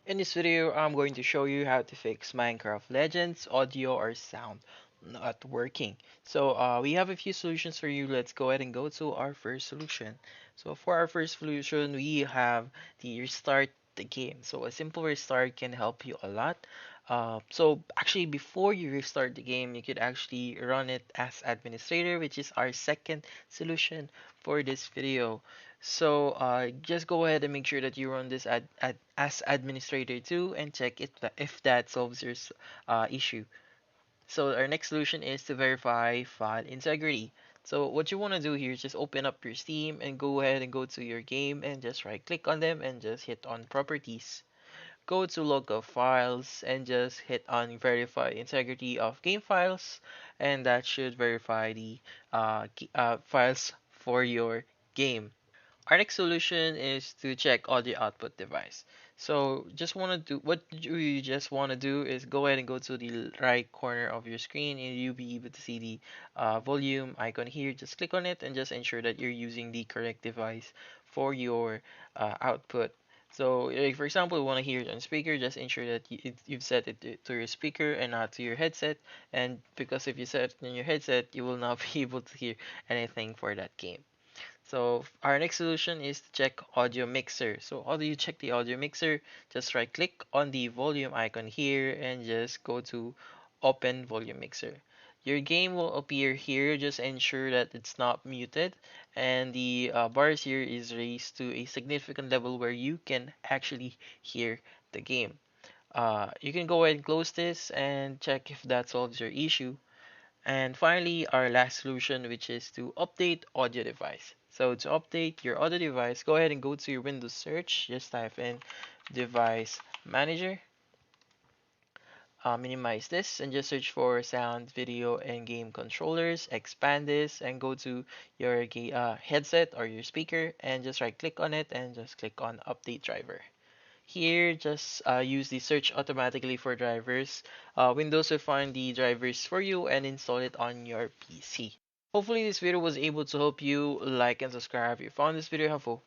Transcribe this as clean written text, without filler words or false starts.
In this video, I'm going to show you how to fix Minecraft Legends audio or sound not working. We have a few solutions for you. Let's go ahead and go to our first solution. So for our first solution, we have the restart the game. So a simple restart can help you a lot. Actually, before you restart the game, you could actually run it as administrator, which is our second solution for this video. Just go ahead and make sure that you run this as administrator too, and check if that solves your issue. So our next solution is to verify file integrity. So what you want to do here is just open up your Steam and go ahead and go to your game and just right click on them and just hit on properties. Go to local files and just hit on verify integrity of game files, and that should verify the files for your game. Our next solution is to check audio output device. So just want to do what you just want to do is go ahead and go to the right corner of your screen and you'll be able to see the volume icon here. Just click on it and just ensure that you're using the correct device for your output. So, like for example, you want to hear it on speaker, just ensure that you've set it to your speaker and not to your headset. And because if you set it in your headset, you will not be able to hear anything for that game. So our next solution is to check audio mixer. So how do you check the audio mixer? Just right click on the volume icon here and just go to open volume mixer. Your game will appear here. Just ensure that it's not muted and the bars here is raised to a significant level where you can actually hear the game. You can go ahead and close this and check if that solves your issue. And finally, our last solution, which is to update audio device. So to update your audio device, go ahead and go to your Windows search. Just type in device manager. Minimize this and just search for sound, video, and game controllers. Expand this and go to your headset or your speaker and just right click on it and just click on update driver. Here, just use the search automatically for drivers. Windows will find the drivers for you and install it on your PC. Hopefully this video was able to help you. Like and subscribe if you found this video helpful.